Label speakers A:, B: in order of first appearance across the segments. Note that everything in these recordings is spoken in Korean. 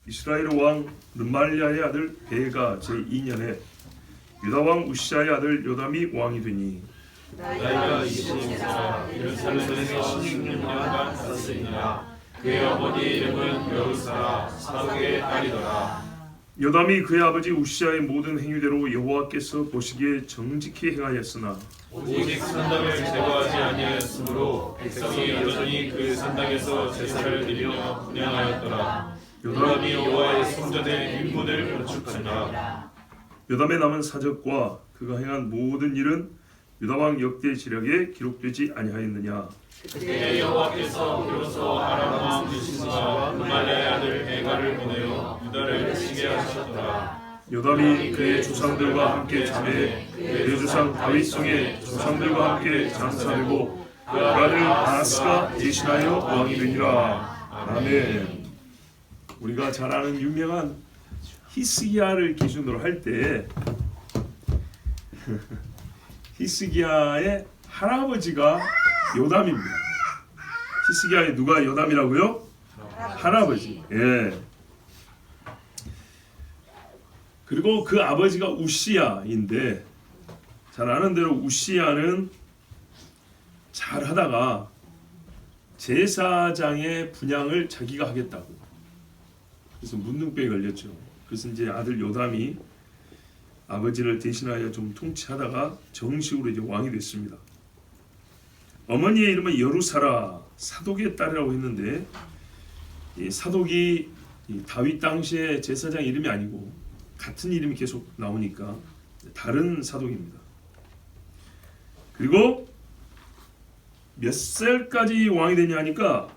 A: 이스라엘 왕 르말리아의 아들 베가 제2년에 유다 왕 우시아의 아들 요담이 왕이 되니
B: 나이가 20세라 예루살렘에서 16년간 살았으니라. 그의 어머니 이름은 여루사라 사독의 딸이더라.
A: 요담이 그의 아버지 우시아의 모든 행위대로 여호와께서 보시기에 정직히 행하였으나
B: 오직 산당을 제거하지 아니하였으므로 백성이 여전히 그 산당에서 제사를 드리며 분향하였더라. 요담이 여호와의 성전의 윗문을 건축하니라.
A: 요담의 남은 사적과 그가 행한 모든 일은 유다 왕 역대 지략에 기록되지 아니하였느냐.
B: 그때 여호와께서 비로소 아람 왕 느신과 르말리아의 아들 베가를 보내어 유다를 치게 하셨더라.
A: 요담이 그의 조상들과 함께 잠에 그의 조상 다윗성의 조상들과 함께 장사되고 그 아들 아하스가 대신하여 왕이 되니라. 아멘. 우리가 잘 아는 유명한 히스기야를 기준으로 할 때 히스기야의 할아버지가 요담입니다. 히스기야의 누가 요담이라고요? 할아버지. 예. 그리고 그 아버지가 우시야인데 잘 아는 대로 우시야는 잘 하다가 제사장의 분향을 자기가 하겠다고. 그래서 문둥병에 걸렸죠. 그래서 이제 아들 요담이 아버지를 대신하여 좀 통치하다가 정식으로 이제 왕이 됐습니다. 어머니의 이름은 여루사라 사독의 딸이라고 했는데 이 사독이 이 다윗 당시의 제사장 이름이 아니고 같은 이름이 계속 나오니까 다른 사독입니다. 그리고 몇 살까지 왕이 되냐 하니까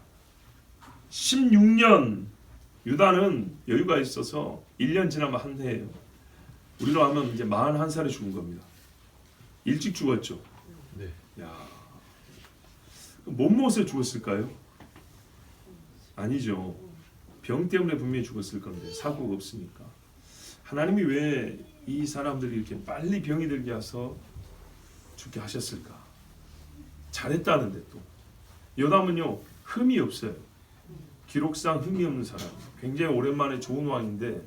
A: 16년. 유다는 여유가 있어서 1년 지나면 한 해예요. 우리로 하면 이제 41살에 죽은 겁니다. 일찍 죽었죠.
B: 네.
A: 야, 뭔 무엇에 죽었을까요? 아니죠. 병 때문에 분명히 죽었을 건데 사고가 없으니까. 하나님이 왜 이 사람들이 이렇게 빨리 병이 들게 해서 죽게 하셨을까? 잘했다는데 또. 요담은요 흠이 없어요. 기록상 흠이 없는 사람. 굉장히 오랜만에 좋은 왕인데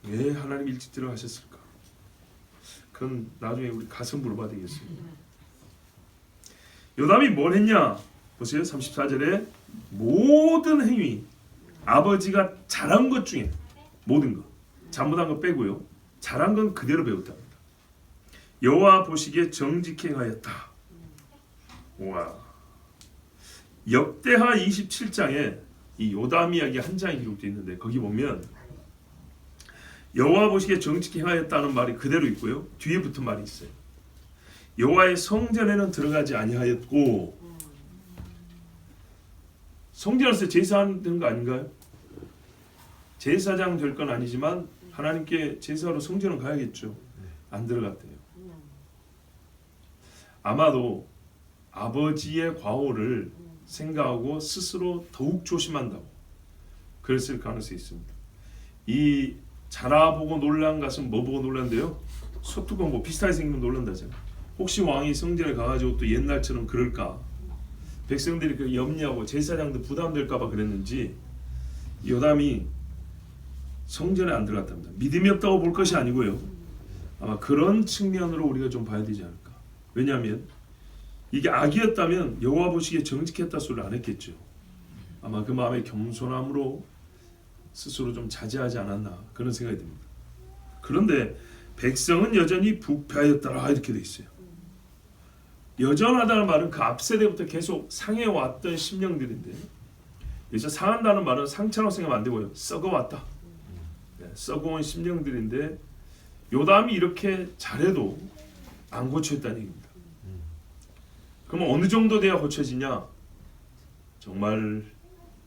A: 왜 하나님 일찍 들어가셨을까? 그건 나중에 우리 가서 물어봐야 되겠습니다. 요담이 뭘 했냐? 보세요. 34절에 모든 행위 아버지가 잘한 것 중에 모든 것 잘못한 거 빼고요. 잘한 건 그대로 배웠답니다. 여호와 보시기에 정직히 행하였다. 와. 역대하 27장에 이 요담 이야기 한 장이 기록되어 있는데 거기 보면 여호와 보시기에 정직히 행하였다는 말이 그대로 있고요. 뒤에 붙은 말이 있어요. 여호와의 성전에는 들어가지 아니하였고 성전에서 제사하는 거 아닌가요? 제사장 될 건 아니지만 하나님께 제사로 성전은 가야겠죠. 안 들어갔대요. 아마도 아버지의 과오를 생각하고 스스로 더욱 조심한다고 그랬을 가능성이 있습니다. 이 자라보고 놀란 것은 뭐 보고 놀란대요? 소뚜껑 뭐 비슷하게 생기면 놀란다잖아요. 혹시 왕이 성전에 가가지고 또 옛날처럼 그럴까? 백성들이 그 염려하고 제사장도 부담될까봐 그랬는지 요담이 성전에 안 들어갔답니다. 믿음이 없다고 볼 것이 아니고요. 아마 그런 측면으로 우리가 좀 봐야 되지 않을까? 왜냐하면 이게 악이었다면 여호와 보시기에 정직했다 소리를 안 했겠죠. 아마 그 마음의 겸손함으로 스스로 좀 자제하지 않았나 그런 생각이 듭니다. 그런데 백성은 여전히 부패하였더라 이렇게 돼 있어요. 여전하다는 말은 그 앞 세대부터 계속 상해왔던 심령들인데 여기서 상한다는 말은 상처라고 생각하면 안 되고요. 썩어왔다. 네, 썩어온 심령들인데 요담이 이렇게 잘해도 안 고쳐있다는 얘기입니다. 그럼 어느 정도 돼야 고쳐지냐? 정말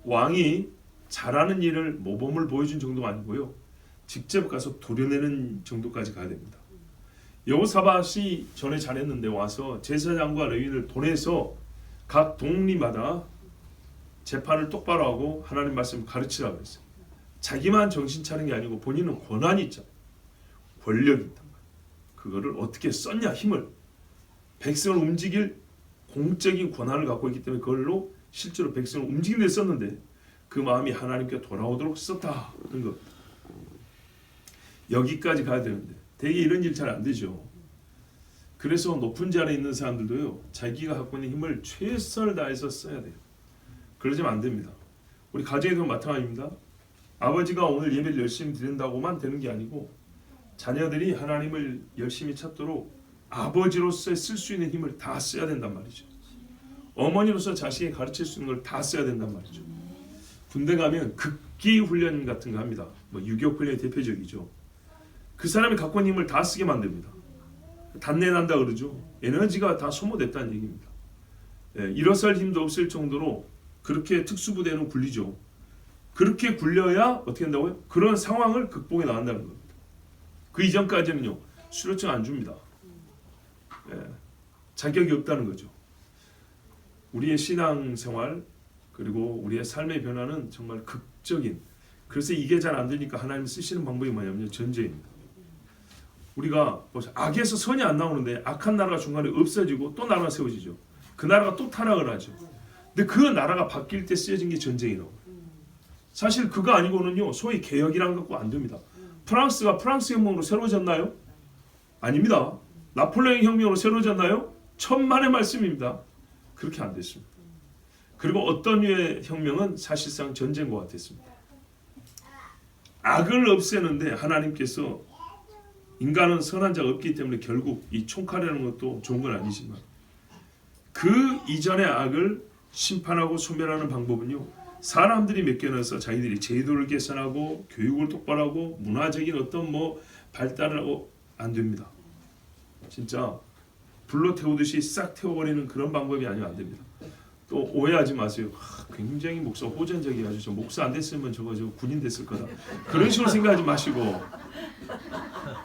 A: 왕이 잘하는 일을 모범을 보여준 정도가 아니고요. 직접 가서 도려내는 정도까지 가야 됩니다. 여호사밧이 전에 잘했는데 와서 제사장과 레위인을 보내서 각 동리마다 재판을 똑바로 하고 하나님 말씀 가르치라고 했어요. 자기만 정신 차린 게 아니고 본인은 권한이 있죠. 권력이 있단 말이에요. 그거를 어떻게 썼냐 힘을. 백성을 움직일 공적인 권한을 갖고 있기 때문에 그걸로 실제로 백성을 움직이는 데 썼는데 그 마음이 하나님께 돌아오도록 썼다는 것. 여기까지 가야 되는데 대개 이런 일 잘 안 되죠. 그래서 높은 자리에 있는 사람들도요, 자기가 갖고 있는 힘을 최선을 다해서 써야 돼요. 그러지면 안 됩니다. 우리 가정에도 마찬가지입니다. 아버지가 오늘 예배를 열심히 드린다고만 되는 게 아니고 자녀들이 하나님을 열심히 찾도록 아버지로서 쓸 수 있는 힘을 다 써야 된단 말이죠. 어머니로서 자식이 가르칠 수 있는 걸 다 써야 된단 말이죠. 군대 가면 극기 훈련 같은 거 합니다. 뭐 유격 훈련이 대표적이죠. 그 사람이 갖고 있는 힘을 다 쓰게 만듭니다. 단내 난다 그러죠. 에너지가 다 소모됐다는 얘기입니다. 예, 일어설 힘도 없을 정도로 그렇게 특수부대는 굴리죠. 그렇게 굴려야 어떻게 한다고요? 그런 상황을 극복해 나간다는 겁니다. 그 이전까지는요, 수료증 안 줍니다. 예, 자격이 없다는 거죠. 우리의 신앙생활 그리고 우리의 삶의 변화는 정말 극적인, 그래서 이게 잘 안 되니까 하나님 쓰시는 방법이 뭐냐면요, 전쟁입니다. 우리가 악에서 선이 안 나오는데 악한 나라가 중간에 없어지고 또 나라가 세워지죠. 그 나라가 또 타락을 하죠. 근데 그 나라가 바뀔 때 쓰여진 게 전쟁이라고. 사실 그거 아니고는요, 소위 개혁이란 거 갖고 안 됩니다. 프랑스가 프랑스 혁명으로 새로워졌나요? 아닙니다. 나폴레옹 혁명으로 새로워졌나요? 천만의 말씀입니다. 그렇게 안 됐습니다. 그리고 어떤 류의 혁명은 사실상 전쟁과 같았습니다. 악을 없애는데 하나님께서, 인간은 선한 자가 없기 때문에 결국 이 총칼이라는 것도 좋은 건 아니지만 그 이전의 악을 심판하고 소멸하는 방법은요, 사람들이 맡겨놔서 자기들이 제도를 개선하고 교육을 똑바로 하고 문화적인 어떤 뭐 발달을 하고 안 됩니다. 진짜 불로 태우듯이 싹 태워버리는 그런 방법이 아니면 안 됩니다. 또 오해하지 마세요. 굉장히 목사 호전적이가지고 저 목사 안 됐으면 저 군인 됐을 거다. 그런 식으로 생각하지 마시고,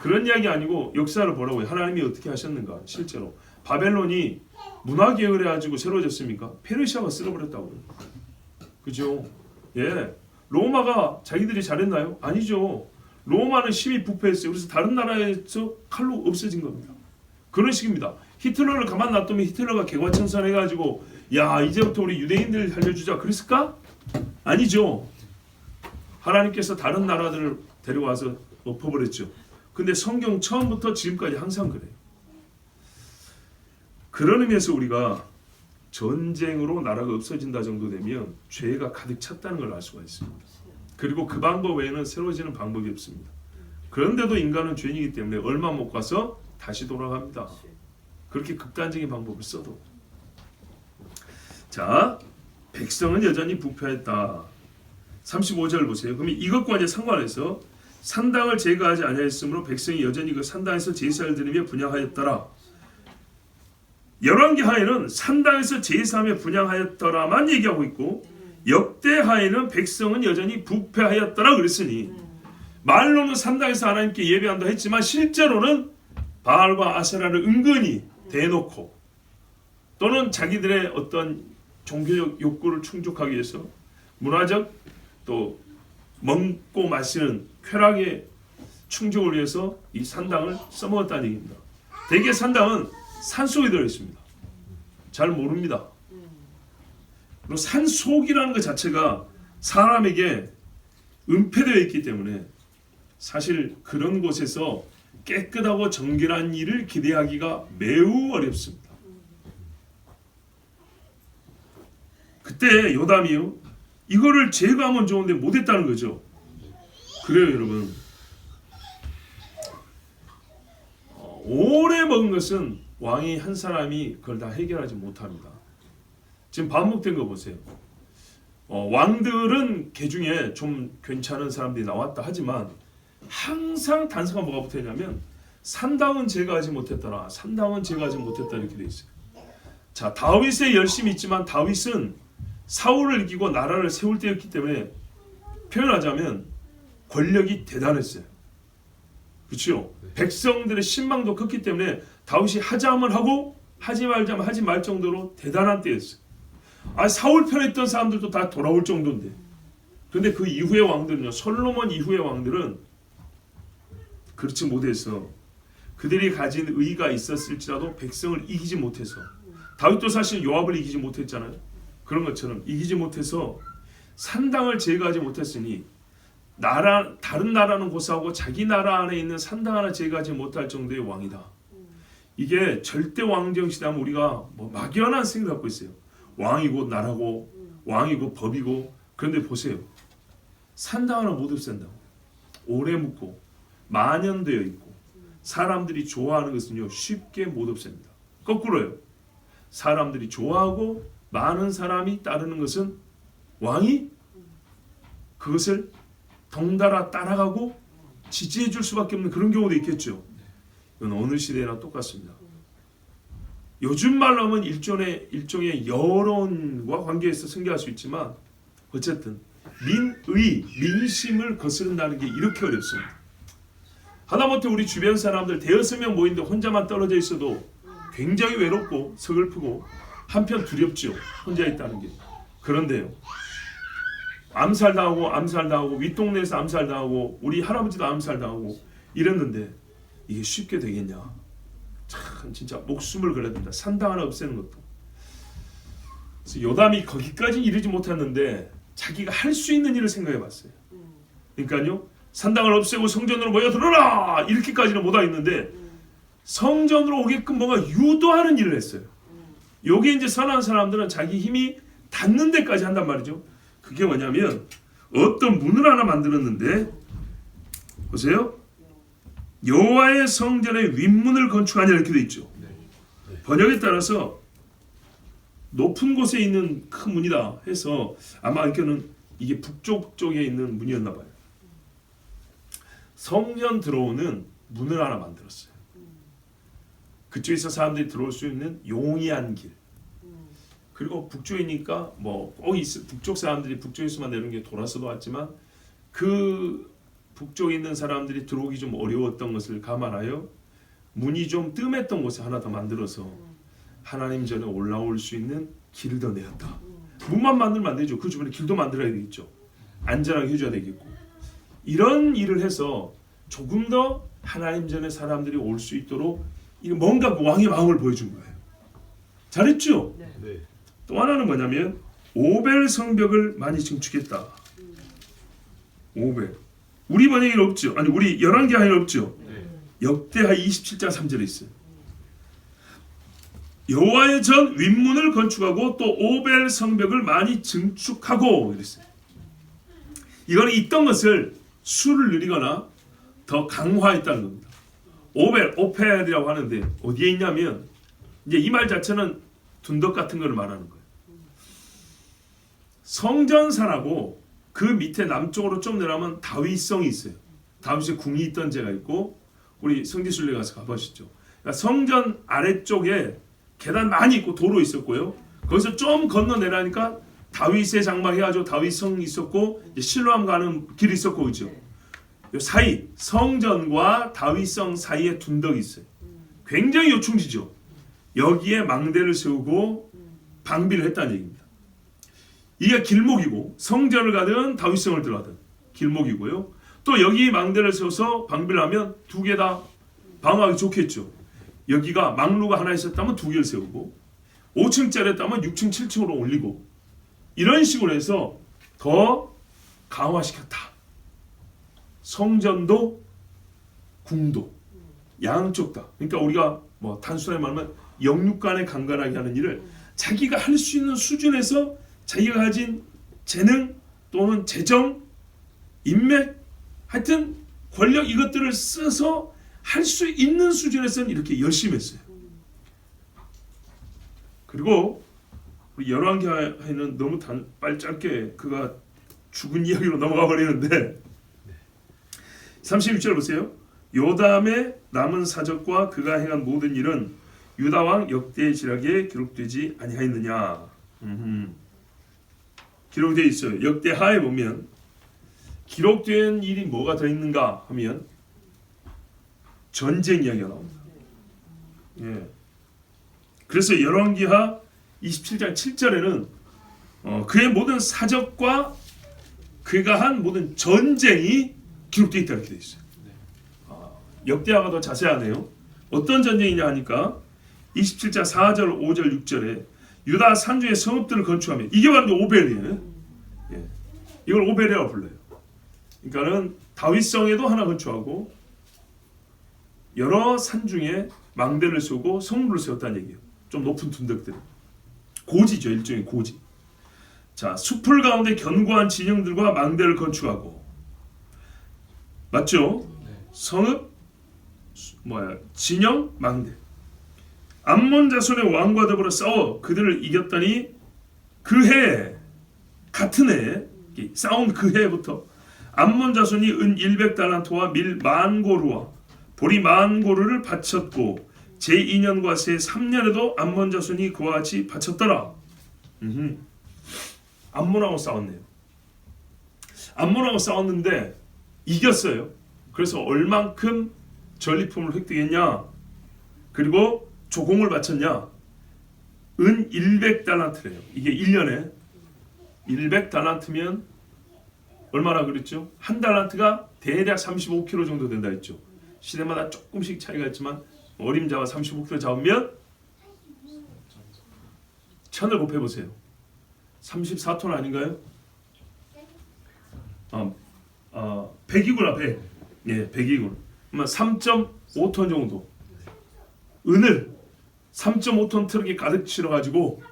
A: 그런 이야기 아니고 역사를 보라고요. 하나님이 어떻게 하셨는가. 실제로 바벨론이 문화개혁을 해가지고 새로워졌습니까? 페르시아가 쓸어버렸다고요. 그죠? 예, 로마가 자기들이 잘했나요? 아니죠. 로마는 심히 부패했어요. 그래서 다른 나라에서 칼로 없어진 겁니다. 그런 식입니다. 히틀러를 가만 놔두면 히틀러가 개과천선해가지고 야, 이제부터 우리 유대인들 살려주자 그랬을까? 아니죠. 하나님께서 다른 나라들을 데려와서 엎어버렸죠. 근데 성경 처음부터 지금까지 항상 그래요. 그런 의미에서 우리가 전쟁으로 나라가 없어진다 정도 되면 죄가 가득 찼다는 걸 알 수가 있습니다. 그리고 그 방법 외에는 새로워지는 방법이 없습니다. 그런데도 인간은 죄인이기 때문에 얼마 못 가서 다시 돌아갑니다. 그렇게 극단적인 방법을 써도. 자, 백성은 여전히 부패했다. 35절 보세요. 그러면 이것과 이제 상관해서 산당을 제거하지 아니하였으므로 백성이 여전히 그 산당에서 제사를 드리며 분향하였더라. 열왕기하에는 산당에서 제사하며 분향하였더라만 얘기하고 있고, 역대하에는 백성은 여전히 부패하였더라 그랬으니, 말로는 산당에서 하나님께 예배한다 했지만 실제로는 바알과 아세라를 은근히 대놓고 또는 자기들의 어떤 종교적 욕구를 충족하기 위해서 문화적 또 먹고 마시는 쾌락의 충족을 위해서 이 산당을 써먹었다는 얘기입니다. 대개 산당은 산속에 들어있습니다. 잘 모릅니다. 그리고 산속이라는 것 자체가 사람에게 은폐되어 있기 때문에 사실 그런 곳에서 깨끗하고 정결한 일을 기대하기가 매우 어렵습니다. 그때 요담이요, 이거를 제거하면 좋은데 못했다는 거죠. 그래요 여러분. 오래 먹은 것은 왕이 한 사람이 그걸 다 해결하지 못합니다. 지금 반복된 거 보세요. 왕들은 개중에 좀 괜찮은 사람들이 나왔다 하지만 항상 단서가 뭐가 붙어있냐면 산당은 제거하지 못했더라, 산당은 제거하지 못했다 이렇게 돼 있어요. 자, 다윗의 열심이 있지만 다윗은 사울을 이기고 나라를 세울 때였기 때문에 표현하자면 권력이 대단했어요. 그렇죠? 백성들의 신망도 컸기 때문에 다윗이 하자면 하고 하지 말자면 하지 말 정도로 대단한 때였어요. 사울 편에 있던 사람들도 다 돌아올 정도인데, 그런데 그 이후의 왕들은요, 솔로몬 이후의 왕들은 그렇지 못해서 그들이 가진 의가 있었을지라도 백성을 이기지 못해서, 다윗도 사실 요압을 이기지 못했잖아요. 그런 것처럼 이기지 못해서 산당을 제거하지 못했으니 다른 나라는 고사하고 자기 나라 안에 있는 산당 하나 제거하지 못할 정도의 왕이다. 이게 절대 왕정 시대하면 우리가 뭐 막연한 생각을 갖고 있어요. 왕이 곧 나라고 왕이 곧 법이고. 그런데 보세요. 산당 하나 못 없앤다고. 오래 묵고 만연되어 있고 사람들이 좋아하는 것은요 쉽게 못 없앱니다. 거꾸로요. 사람들이 좋아하고 많은 사람이 따르는 것은 왕이 그것을 덩달아 따라가고 지지해 줄 수밖에 없는 그런 경우도 있겠죠. 이건 어느 시대나 똑같습니다. 요즘 말로 하면 일종의 여론과 관계에서 승계할 수 있지만 어쨌든 민심을 거스른다는 게 이렇게 어렵습니다. 하다못해 우리 주변 사람들 대여섯 명 모이는데 혼자만 떨어져 있어도 굉장히 외롭고 서글프고 한편 두렵죠. 혼자 있다는 게. 그런데요. 암살당하고 윗동네에서 암살당하고 우리 할아버지도 암살당하고 이랬는데 이게 쉽게 되겠냐. 참 진짜 목숨을 걸어야 된다. 산당 하나 없애는 것도. 그래서 요담이 거기까지 이르지 못했는데 자기가 할 수 있는 일을 생각해 봤어요. 그러니까요. 산당을 없애고 성전으로 모여들어라 이렇게까지는 못하겠는데 성전으로 오게끔 뭔가 유도하는 일을 했어요. 요게 이제 선한 사람들은 자기 힘이 닿는 데까지 한단 말이죠. 그게 뭐냐면 어떤 문을 하나 만들었는데 보세요. 여호와의 성전의 윗문을 건축하냐 이렇게 돼 있죠. 번역에 따라서 높은 곳에 있는 큰 문이다 해서 아마 이게 북쪽 쪽에 있는 문이었나 봐요. 성전 들어오는 문을 하나 만들었어요. 그쪽에서 사람들이 들어올 수 있는 용이한 길. 그리고 북쪽이니까 뭐 꼭 북쪽 사람들이 북쪽에서만 내는 게 돌아서도 왔지만 그 북쪽에 있는 사람들이 들어오기 좀 어려웠던 것을 감안하여 문이 좀 뜸했던 곳에 하나 더 만들어서 하나님 전에 올라올 수 있는 길을 더 내었다. 문만 만들면 안 되죠. 그 주변에 길도 만들어야 되겠죠. 안전하게 해줘야 되겠고. 이런 일을 해서 조금 더 하나님 전에 사람들이 올 수 있도록 뭔가 그 왕의 마음을 보여준 거예요. 잘했죠?
B: 네.
A: 또 하나는 뭐냐면 오벨 성벽을 많이 증축했다. 오벨. 우리 번역에는 없죠. 아니 우리 열왕기하에는 없죠.
B: 네.
A: 역대하 27장 3절에 있어요. 여호와의 전 윗문을 건축하고 또 오벨 성벽을 많이 증축하고 이랬어요. 이거는 있던 것을 수를 늘리거나 더 강화했다는 겁니다. 오펠이라고 하는데 어디에 있냐면 이제 이 말 자체는 둔덕 같은 걸 말하는 거예요. 성전산하고 그 밑에 남쪽으로 좀 내려가면 다윗성이 있어요. 다윗의 궁이 있던 데가 있고 우리 성지순례 가서 가보시죠. 그러니까 성전 아래쪽에 계단 많이 있고 도로 있었고요. 거기서 좀 건너 내려가니까 다윗의 장막 해가지고 다윗성 있었고 이제 실로암 가는 길이 있었고 그죠. 요 사이 성전과 다윗성 사이에 둔덕이 있어요. 굉장히 요충지죠. 여기에 망대를 세우고 방비를 했다는 얘기입니다. 이게 길목이고 성전을 가든 다윗성을 들어가든 길목이고요. 또 여기 망대를 세워서 방비를 하면 두 개 다 방어하기 좋겠죠. 여기가 망루가 하나 있었다면 두 개를 세우고 5층짜리였다면 6층, 7층으로 올리고 이런 식으로 해서 더 강화시켰다. 성전도 궁도 양쪽 다. 그러니까 우리가 뭐 단순하게 말하면 영육간에 강건하게 하는 일을 자기가 할 수 있는 수준에서 자기가 가진 재능 또는 재정, 인맥, 하여튼 권력 이것들을 써서 할 수 있는 수준에서는 이렇게 열심히 했어요. 그리고 우리 열왕기하에는 너무 짧게 그가 죽은 이야기로 넘어가 버리는데 36절 보세요. 요담의 남은 사적과 그가 행한 모든 일은 유다왕 역대의 지략에 기록되지 아니하였느냐. 기록되어 있어요. 역대하에 보면 기록된 일이 뭐가 더 있는가 하면 전쟁 이야기가 나옵니다. 예. 그래서 열왕기하 27장 7절에는 그의 모든 사적과 그가 한 모든 전쟁이 기록되어 있다 이렇게 되어 있어요. 역대하가 더 자세하네요. 어떤 전쟁이냐 하니까 27장 4절, 5절, 6절에 유다 산중의 성읍들을 건축하며 이게 바로 오벨이에요. 예. 이걸 오벨이라고 불러요. 그러니까는 다윗성에도 하나 건축하고 여러 산 중에 망대를 세우고 성문을 세웠다는 얘기예요. 좀 높은 둔덕들. 고지죠. 일종의 고지. 자, 숲을 가운데 견고한 진영들과 망대를 건축하고 맞죠? 성읍 진영 망대. 암몬 자손의 왕과 더불어 싸워 그들을 이겼더니 그 해 같은 해 싸운 그 해부터 암몬 자손이 은 100달란트와 밀 10,000고루와 보리 10,000고루를 바쳤고 제2년과 제3년에도 암몬 자손이 그와 같이 바쳤더라. 암몬하고 싸웠네요. 암몬하고 싸웠는데 이겼어요. 그래서 얼만큼 전리품을 획득했냐? 그리고 조공을 바쳤냐? 은 100달란트래요. 이게 1년에 100달란트면 얼마나 그랬죠? 한 달란트가 대략 35kg 정도 된다 했죠. 시대마다 조금씩 차이가 있지만 어림잡아 35kg 잡으면 1000을 곱해보세요. 34톤 아닌가요? 100이구나 100. 예, 100이구나. 그러면 3.5톤 정도. 은을 3.5톤 트럭에 가득 실어가지고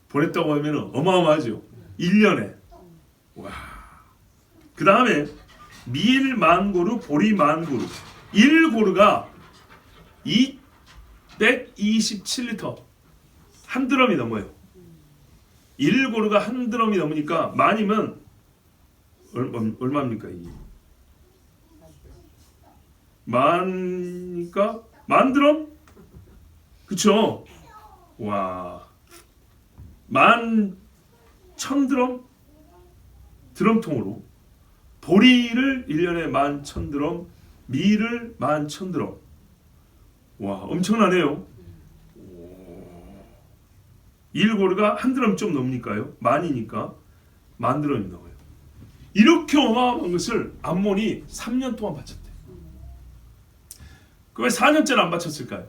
A: 보냈다고 하면 어마어마하죠. 1년에. 와. 그 다음에 밀 10,000고루, 보리 10,000고루. 1고루가 227리터. 한 드럼이 넘어요. 1고루가 한 드럼이 넘으니까 만이면 얼마입니까 이게? 만이니까 만 드럼? 그쵸? 와, 11,000드럼? 드럼통으로 보리를 1년에 11,000드럼, 밀을 11,000드럼. 와, 엄청나네요. 1고루가 한 드럼 좀 넘으니까요. 만이니까 10,000드럼이 넘어요. 이렇게 어마어마한 것을 암몬이 3년 동안 바쳤대요. 그 왜 4년째는 안 바쳤을까요?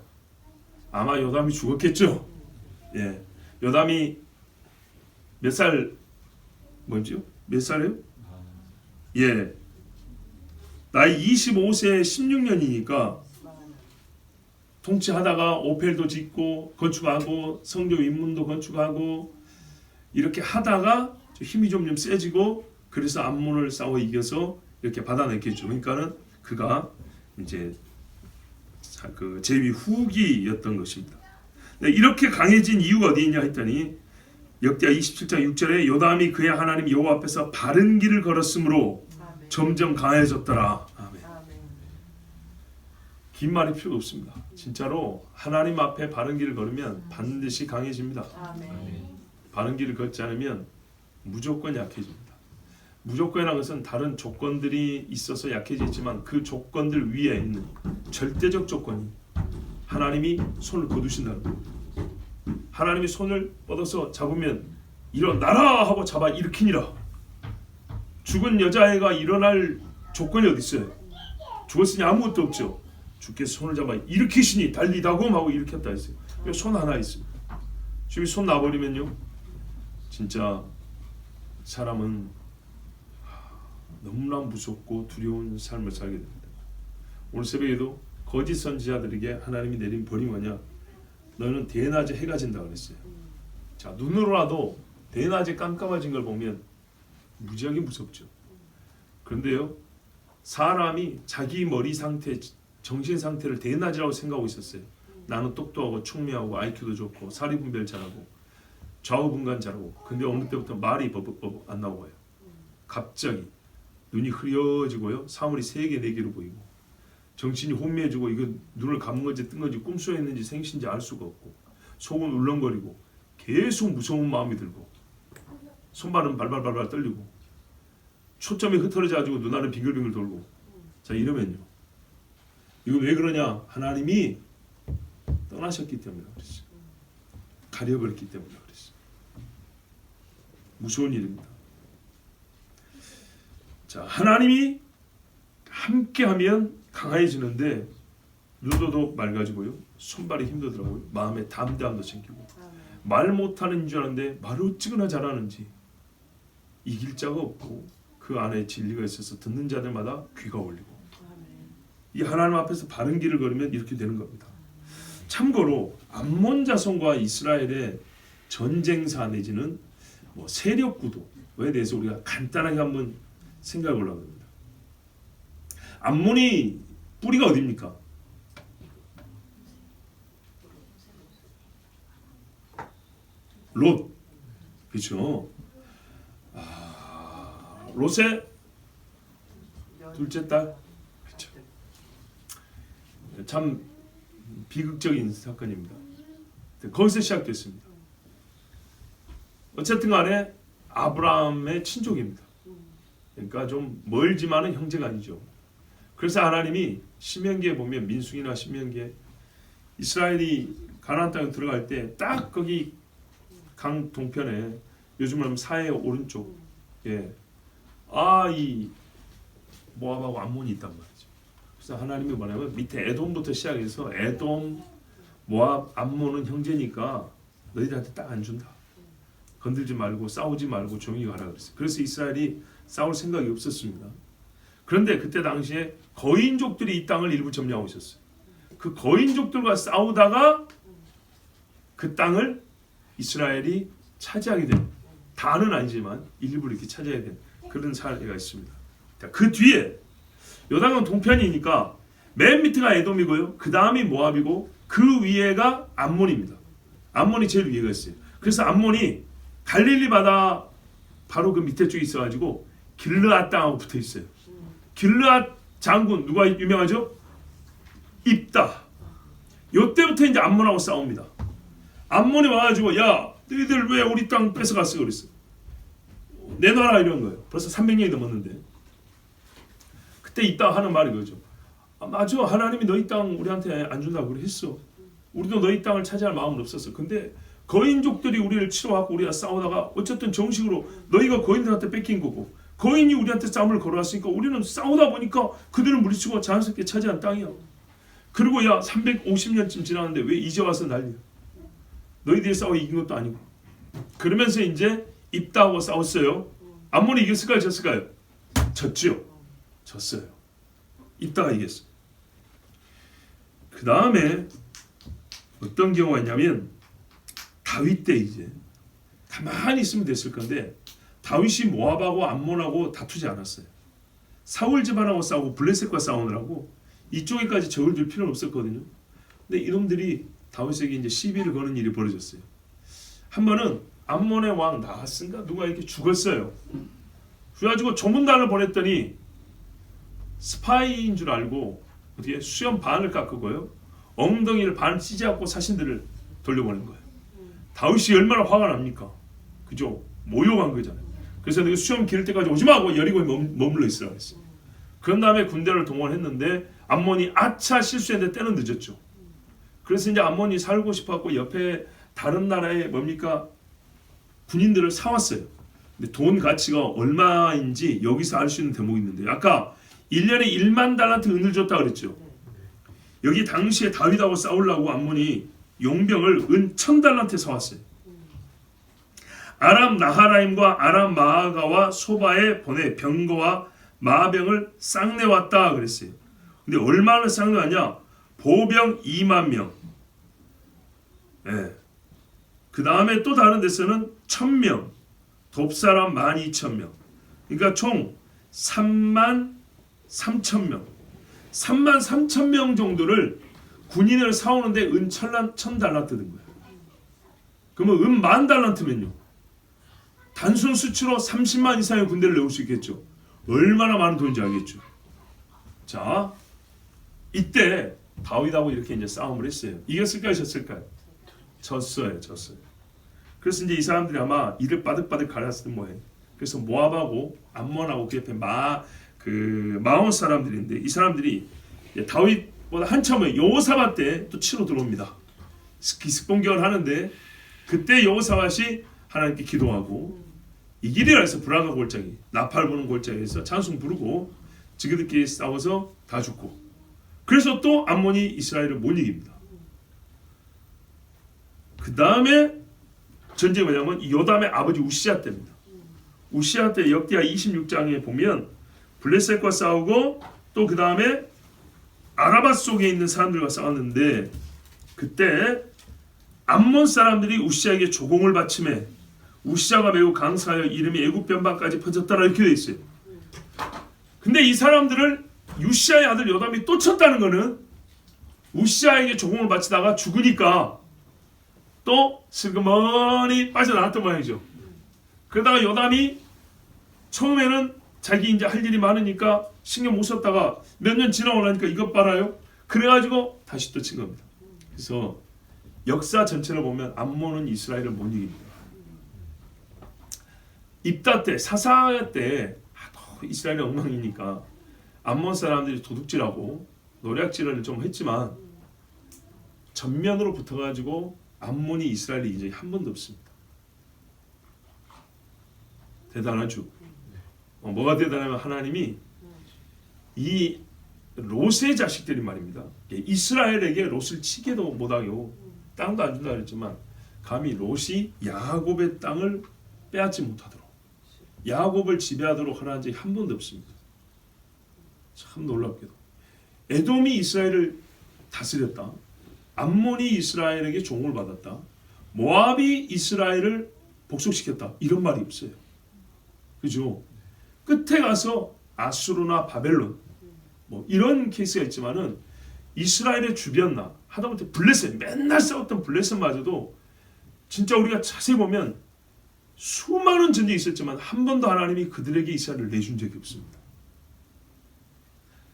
A: 아마 요담이 죽었겠죠. 예, 요담이 몇 살 뭐죠? 몇 살이에요? 예, 나이 25세 16년이니까 통치하다가 오펠도 짓고 건축하고 성교 인문도 건축하고 이렇게 하다가 힘이 좀 세지고 그래서 암몬을 싸워 이겨서 이렇게 받아냈겠죠. 그러니까는 그가 이제 그 제위 후기였던 것입니다. 이렇게 강해진 이유가 어디 있냐 했더니 역대하 27장 6절에 요담이 그의 하나님 여호와 앞에서 바른 길을 걸었으므로 아멘. 점점 강해졌더라. 아멘. 아멘. 긴 말이 필요 없습니다. 진짜로 하나님 앞에 바른 길을 걸으면 반드시 강해집니다. 아멘. 바른 길을 걷지 않으면 무조건 약해집니다. 무조건이라는 것은 다른 조건들이 있어서 약해지지만 그 조건들 위에 있는 절대적 조건이 하나님이 손을 거두신다는 겁니다. 하나님이 손을 뻗어서 잡으면 일어나라 하고 잡아 일으키니라. 죽은 여자애가 일어날 조건이 어디 있어요? 죽었으니 아무것도 없죠. 주께서 손을 잡아 일으키시니 달리다곰 하고 일으켰다 했어요. 손 하나 있습니다. 지금 손 놔버리면요 진짜 사람은 너무나 무섭고 두려운 삶을 살게 됩니다. 오늘 새벽에도 거짓 선지자들에게 하나님이 내린 벌이 뭐냐? 너는 대낮에 해가 진다고 그랬어요. 자, 눈으로라도 대낮에 깜깜해진 걸 보면 무지하게 무섭죠. 그런데요, 사람이 자기 머리 상태, 정신 상태를 대낮이라고 생각하고 있었어요. 나는 똑똑하고 총명하고 IQ도 좋고 사리 분별 잘하고 좌우 분간 잘하고. 근데 어느 때부터 말이 버벅버벅 안 나와요. 갑자기 눈이 흐려지고요, 사물이 3개, 4개로 보이고, 정신이 혼미해지고, 이거 눈을 감은 건지 뜬 건지 꿈속에 있는지 생신지 알 수가 없고, 속은 울렁거리고 계속 무서운 마음이 들고, 손발은 발발발발 떨리고, 초점이 흐트러져 가지고 눈알은 빙글빙글 돌고. 자, 이러면요, 이거 왜 그러냐? 하나님이 떠나셨기 때문에 그랬어요. 가려버렸기 때문에 그랬어요. 무서운 일입니다. 자, 하나님이 함께하면 강해지는데 눈도 맑아지고요, 손발이 힘들더라고요. 마음에 담대함도 생기고. 말 못하는 줄 알았는데 말을 어찌나 잘하는지 이길 자가 없고 그 안에 진리가 있어서 듣는 자들마다 귀가 올리고 이 하나님 앞에서 바른 길을 걸으면 이렇게 되는 겁니다. 참고로 암몬 자손과 이스라엘의 전쟁사 내지는 뭐 세력 구도에 대해서 우리가 간단하게 한번 생각해 보려고 합니다. 암몬이 뿌리가 어디입니까? 롯, 그렇죠? 롯의 둘째 딸, 그렇죠? 참 비극적인 사건입니다. 거기서 시작됐습니다. 어쨌든 간에 아브라함의 친족입니다. 그러니까 좀 멀지만은 형제가 아니죠. 그래서 하나님이 신명기에 보면 민수기나 신명기에 이스라엘이 가나안 땅에 들어갈 때 딱 거기 강 동편에 요즘 말하면 사해 오른쪽 이 모압하고 암몬이 있단 말이죠. 그래서 하나님이 뭐냐면 밑에 에돔부터 시작해서 에돔, 모압, 암몬은 형제니까 너희들한테 딱 안 준다. 건들지 말고 싸우지 말고 조용히 가라 그랬어요. 그래서 이스라엘이 싸울 생각이 없었습니다. 그런데 그때 당시에 거인족들이 이 땅을 일부 점령하고 있었어요. 그 거인족들과 싸우다가 그 땅을 이스라엘이 차지하게 된, 다는 아니지만 일부 이렇게 차지하게 된 그런 사례가 있습니다. 그 뒤에 요단강 동편이니까 맨 밑에가 에돔이고요. 그 다음이 모압이고 그 위에가 암몬입니다. 암몬이 제일 위에가 있어요. 그래서 암몬이 갈릴리 바다 바로 그 밑에 쪽에 있어가지고 길르앗 땅하고 붙어 있어요. 길르앗 장군 누가 유명하죠? 입다. 요때부터 이제 암몬하고 싸웁니다. 암몬이 와가지고 야 너희들 왜 우리 땅 뺏어갔어 그랬어. 내놔라 이런 거예요. 벌써 300년이 넘었는데 그때 입다 하는 말이 그거죠. 맞아 하나님이 너희 땅 우리한테 안 준다고 했어. 우리도 너희 땅을 차지할 마음은 없었어. 근데 거인족들이 우리를 치러갖고 우리가 싸우다가 어쨌든 정식으로 너희가 거인들한테 뺏긴 거고 거인이 우리한테 싸움을 걸어왔으니까 우리는 싸우다 보니까 그들을 물리치고 자연스럽게 차지한 땅이야. 그리고 야 350년쯤 지났는데 왜 이제 와서 난리야. 너희들이 싸워 이긴 것도 아니고. 그러면서 이제 입다하고 싸웠어요. 암몬이 이겼을까요? 졌을까요? 졌죠. 졌어요. 입다가 이겼어요. 그 다음에 어떤 경우가 있냐면 다윗 때 이제 가만히 있으면 됐을 건데 다윗이 모압하고 암몬하고 다투지 않았어요. 사울 집안하고 싸우고 블레셋과 싸우느라고 이쪽에까지 적을 들 필요는 없었거든요. 근데 이놈들이 다윗에게 이제 시비를 거는 일이 벌어졌어요. 한 번은 암몬의 왕 나하스인가 누가 이렇게 죽었어요. 그래가지고 조문단을 보냈더니 스파이인 줄 알고 어떻게 수염 반을 깎고요, 엉덩이를 반 찢어갖고 사신들을 돌려보낸 거예요. 다윗이 얼마나 화가 납니까? 그죠? 모욕한 거잖아요. 그래서 내가 수염 기를 때까지 오지 마 하고 여리고에 머물러 있으라 그랬어요. 그런 다음에 군대를 동원했는데 암몬이 아차 실수했는데 때는 늦었죠. 그래서 이제 암몬이 살고 싶어갖고 옆에 다른 나라의 뭡니까 군인들을 사왔어요. 근데 돈 가치가 얼마인지 여기서 알 수 있는 대목이 있는데 아까 1년에 1만 달란트 은을 줬다 그랬죠. 여기 당시에 다윗하고 싸우려고 암몬이 용병을 은 1000달란트 사왔어요. 아람 나하라임과 아람 마아가와 소바에 보내 병거와 마병을 쌍내왔다 그랬어요. 근데 얼마나 쌍내왔냐? 보병 2만 명. 그 다음에 또 다른 데서는 1000명, 돕사람 12,000명. 그러니까 총 3만 3천명. 3만 3천명 정도를 군인을 사오는데 은 1000달란트 든 거예요. 그러면 은 10,000달란트면요. 단순 수치로 30만 이상의 군대를 내올 수 있겠죠. 얼마나 많은 돈인지 알겠죠. 자, 이때 다윗하고 이렇게 이제 싸움을 했어요. 이겼을까요, 졌을까요? 졌어요. 그래서 이제 이 사람들이 아마 이를 바득바득 갈았을 뭐예요. 그래서 모압하고 암몬하고 그 옆에 마온 사람들인데 이 사람들이 다윗보다 한참을 여호사밧 때 또 치러 들어옵니다. 기습 공격을 하는데 그때 여호사밧이 하나님께 기도하고 이기리라 해서 브라가 골짜기, 나팔 부는 골짜기에서 찬송 부르고 지그들끼리 싸워서 다 죽고 그래서 또 암몬이 이스라엘을 못 이깁니다. 그 다음에 전쟁이 뭐냐면 요담의 아버지 우시야 때입니다. 우시아 때 역대하 26장에 보면 블레셋과 싸우고 또 그 다음에 아라바 속에 있는 사람들과 싸웠는데 그때 암몬 사람들이 우시아에게 조공을 바치매 우시아가 매우 강사하여 이름이 애굽 변방까지 퍼졌다라 이렇게 돼 있어요. 근데 이 사람들을 우시아의 아들 요담이 또 쳤다는 거는 우시아에게 조공을 바치다가 죽으니까 또 슬그머니 빠져나왔던 모양이죠. 그러다가 요담이 처음에는 자기 이제 할 일이 많으니까 신경 못 썼다가 몇 년 지나고 나니까 이것 봐라요. 그래가지고 다시 또 친 겁니다. 그래서 역사 전체를 보면 암몬은 이스라엘을 못 이깁니다. 입다 때 사사 때 이스라엘이 엉망이니까 암몬 사람들이 도둑질하고 노략질을 좀 했지만 전면으로 붙어가지고 암몬이 이스라엘이 이제 한 번도 없습니다. 대단하죠. 뭐가 대단하면 하나님이 이 롯의 자식들이 말입니다. 이스라엘에게 롯을 치게도 못하고 땅도 안 준다 그랬지만 감히 롯이 야곱의 땅을 빼앗지 못하도록 야곱을 지배하도록 하는 적이 한 번도 없습니다. 참 놀랍게도 에돔이 이스라엘을 다스렸다. 암몬이 이스라엘에게 종을 받았다. 모압이 이스라엘을 복속시켰다. 이런 말이 없어요. 그죠? 끝에 가서 아수르나 바벨론 뭐 이런 케이스가 있지만은 이스라엘의 주변나 하다못해 블레셋 맨날 싸웠던 블레셋마저도 진짜 우리가 자세히 보면 수많은 전쟁이 있었지만 한 번도 하나님이 그들에게 이스라엘을 내준 적이 없습니다.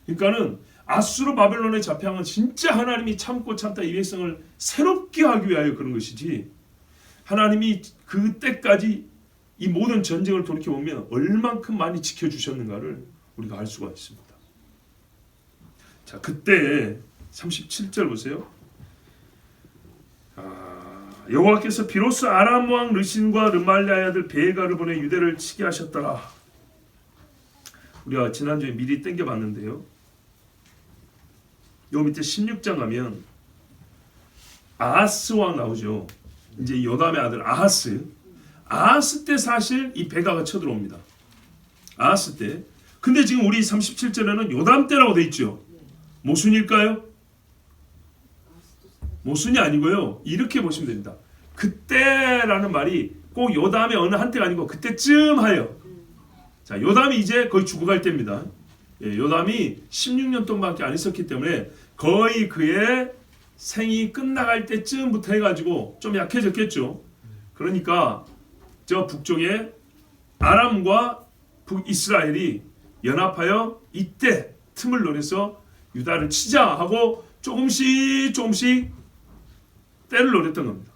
A: 그러니까는 아수르 바벨론에 잡혀간 건 진짜 하나님이 참고 참다 이 백성을 새롭게 하기 위하여 그런 것이지 하나님이 그때까지 이 모든 전쟁을 돌이켜보면 얼만큼 많이 지켜주셨는가를 우리가 알 수가 있습니다. 자, 그때 37절 보세요. 여호와께서 비로소 아람 왕 르신과 르말리아의 아들 베가를 보내 유대를 치게 하셨더라. 우리가 지난주에 미리 땡겨봤는데요. 요 밑에 16장 가면 아하스 왕 나오죠. 이제 요담의 아들 아하스 때 사실 이 베가가 쳐들어옵니다. 아하스 때. 근데 지금 우리 37절에는 요담 때라고 돼 있죠. 모순일까요? 모순이 아니고요. 이렇게 보시면 됩니다. 그때라는 말이 꼭 요담의 어느 한때가 아니고 그때쯤 하여. 자, 요담이 이제 거의 죽어갈 때입니다. 예, 요담이 16년 동안밖에 안 있었기 때문에 거의 그의 생이 끝나갈 때쯤부터 해가지고 좀 약해졌겠죠. 그러니까 저 북쪽에 아람과 북이스라엘이 연합하여 이때 틈을 노려서 유다를 치자 하고 조금씩 때를 노렸던 겁니다.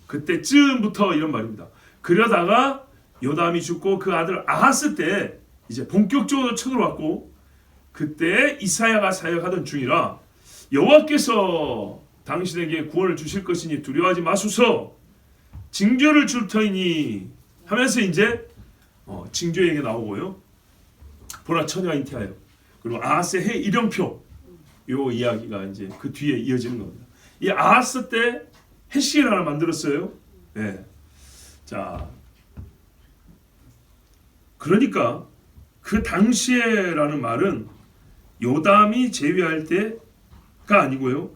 A: 그때쯤부터 이런 말입니다. 그러다가 요담이 죽고 그 아들 아하스 때 이제 본격적으로 쳐들어왔고 그때 이사야가 사역하던 중이라 여호와께서 당신에게 구원을 주실 것이니 두려워하지 마소서 징조를 줄 터이니 하면서 이제 징조 얘기 나오고요. 보라 처녀가 잉태하여 그리고 아하스의 해 일령표 요 이야기가 이제 그 뒤에 이어지는 겁니다. 이 아하스 때 해시를 하나 만들었어요. 네. 자, 그러니까 그 당시에라는 말은 요담이 재위할 때가 아니고요.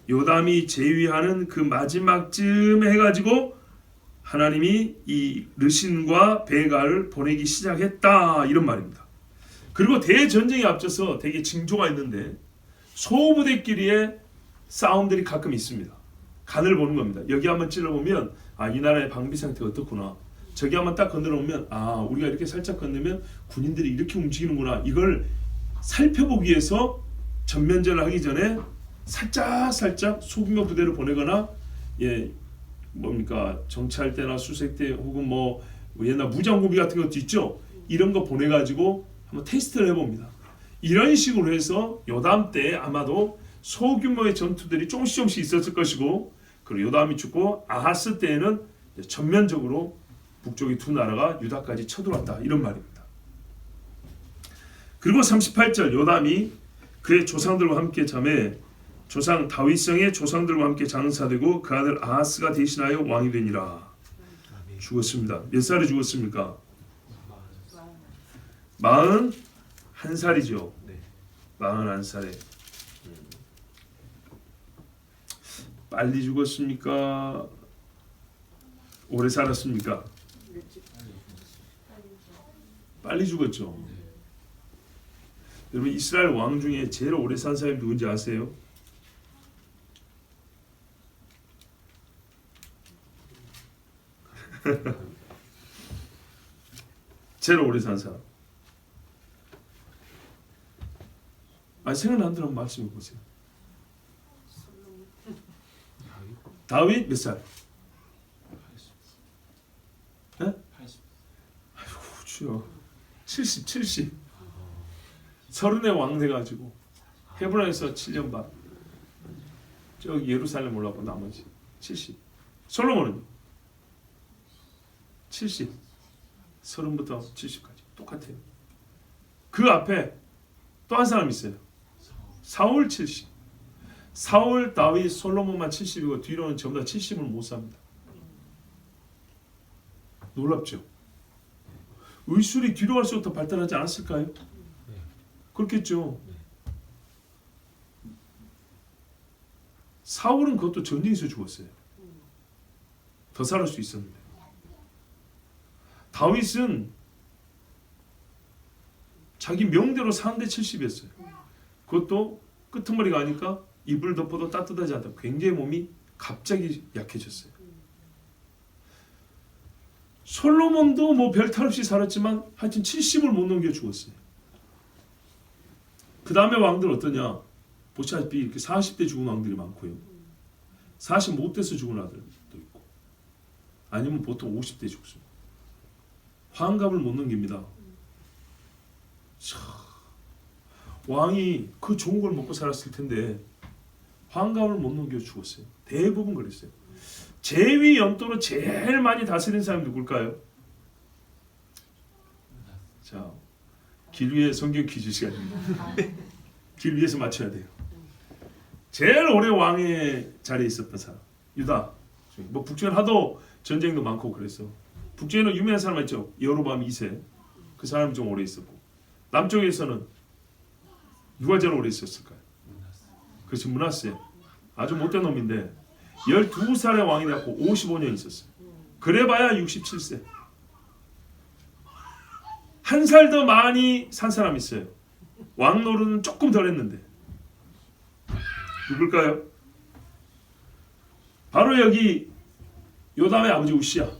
A: 요담이 재위하는 그 마지막쯤 해가지고 하나님이 이 르신과 베가를 보내기 시작했다 이런 말입니다. 그리고 대전쟁에 앞서서 되게 징조가 있는데 소부대끼리의 싸움들이 가끔 있습니다. 간을 보는 겁니다. 여기 한번 찔러보면 이 나라의 방비 상태가 어떻구나. 저기 한번 딱 건드려보면 우리가 이렇게 살짝 건드면 군인들이 이렇게 움직이는구나. 이걸 살펴보기 위해서 전면전을 하기 전에 살짝 소규모 부대를 보내거나 정찰 때나 수색 때 혹은 뭐 옛날 무장고비 같은 것도 있죠. 이런 거 보내가지고 한번 테스트를 해봅니다. 이런 식으로 해서 요담 때 아마도 소규모의 전투들이 조금씩 있었을 것이고 그리고 요담이 죽고 아하스 때에는 전면적으로 북쪽의 두 나라가 유다까지 쳐들어왔다 이런 말입니다. 그리고 38절 요담이 그의 조상들과 함께 잠에 조상 다윗성의 조상들과 함께 장사되고 그 아들 아하스가 대신하여 왕이 되니라. 죽었습니다. 몇 살에 죽었습니까? 41살이죠.
B: 네.
A: 41살에 빨리 죽었습니까? 오래 살았습니까? 빨리 죽었죠. 여러분 이스라엘 왕 중에 제일 오래 산 사람이 누군지 아세요? 제일 오래 산 사람. 아니 생각나는 대로 한번 말씀해 보세요. 다윗 몇 살? 80. 주여. 70. 30에 왕 돼가지고 헤브론에서 7년 반. 저기 예루살렘 올라가고 나머지 70. 솔로몬은 70. 30부터 70까지 똑같아요. 그 앞에 또 한 사람 있어요. 사울 70. 사울, 다윗, 솔로몬만 70이고 뒤로는 전부 다 70을 못 삽니다. 놀랍죠? 의술이 뒤로 갈수록 더 발달하지 않았을까요? 그렇겠죠. 사울은 그것도 전쟁에서 죽었어요. 더 살을 수 있었는데. 다윗은 자기 명대로 사는데 70이었어요. 그것도 끄트머리가 아니까 이불 덮어도 따뜻하지 않다. 굉장히 몸이 갑자기 약해졌어요. 솔로몬도 뭐 별탈 없이 살았지만 하여튼 70을 못 넘겨 죽었어요. 그 다음에 왕들 어떠냐? 보시다시피 이렇게 40대 죽은 왕들이 많고요. 40 못 돼서 죽은 아들도 있고, 아니면 보통 50대 죽습니다. 환갑을 못 넘깁니다. 왕이 그 좋은 걸 먹고 살았을 텐데 환갑을 못 넘겨 죽었어요. 대부분 그랬어요. 제위 연도로 제일 많이 다스린 사람이 누굴까요? 자, 길 위에 성경 퀴즈 시간입니다. 길 위에서 맞춰야 돼요. 제일 오래 왕의 자리에 있었던 사람 유다. 뭐 북쪽에는 하도 전쟁도 많고 그래서 북쪽에는 유명한 사람 있죠. 여로보암 2세. 그 사람이 좀 오래 있었고, 남쪽에서는 누가 제일 오래 있었을까요? 그렇지, 므낫세. 아주 못된 놈인데 12살의 왕이 되었고 55년 있었어요. 그래봐야 67세. 한 살 더 많이 산 사람이 있어요. 왕 노릇은 조금 덜 했는데 누굴까요? 바로 여기 요담의 아버지 우시야.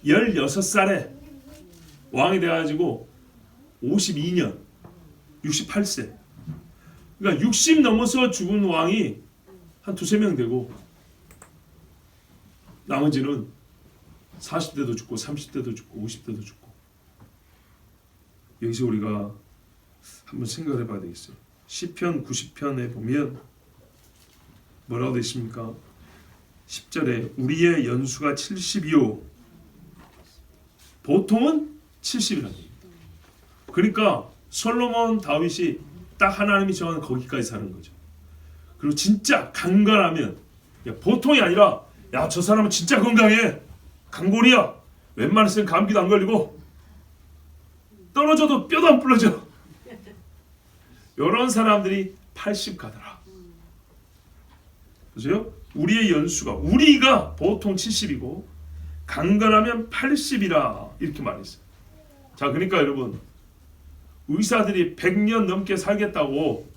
A: 16살에 왕이 돼가지고 52년 68세. 그러니까 60 넘어서 죽은 왕이 한 두세 명 되고 나머지는 40대도 죽고 30대도 죽고 50대도 죽고. 여기서 우리가 한번 생각을 해봐야 되겠어요. 시편 90편에 보면 뭐라고 되어 있습니까? 10절에 우리의 연수가 70이요. 보통은 70이라는 얘기입니다. 그러니까 솔로몬, 다윗이 딱 하나님이 정하는 거기까지 사는 거죠. 그리고 진짜 강건하면, 야, 보통이 아니라 야, 저 사람은 진짜 건강해. 강골이야. 웬만해서는 감기도 안 걸리고 떨어져도 뼈도 안 부러져. 이런 사람들이 80 가더라. 보세요. 우리의 연수가, 우리가 보통 70이고 강건하면 80이라 이렇게 말했어요. 자, 그러니까 여러분, 의사들이 100년 넘게 살겠다고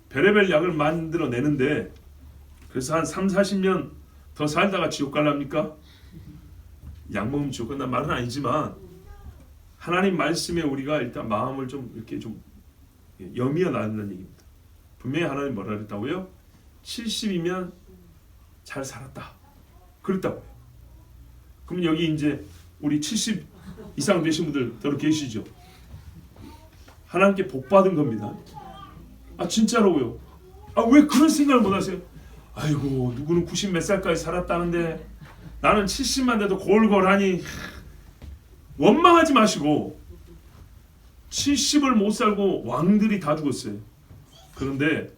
A: 별의별 약을 만들어 내는데 그래서 한 3, 40년 더 살다가 지옥 갈랍니까? 약 먹으면 지옥 간다는 말은 아니지만 하나님 말씀에 우리가 일단 마음을 좀 이렇게 좀 여미어 놔두는 얘기입니다. 분명히 하나님 뭐라 그랬다고요? 70이면 잘 살았다. 그랬다고요. 그럼 여기 이제 우리 70 이상 되신 분들 더러 계시죠? 하나님께 복 받은 겁니다. 아, 진짜로요. 아, 왜 그런 생각을 못 하세요? 아이고, 누구는 90 몇 살까지 살았다는데 나는 70만 돼도 골골하니. 원망하지 마시고 70을 못 살고 왕들이 다 죽었어요. 그런데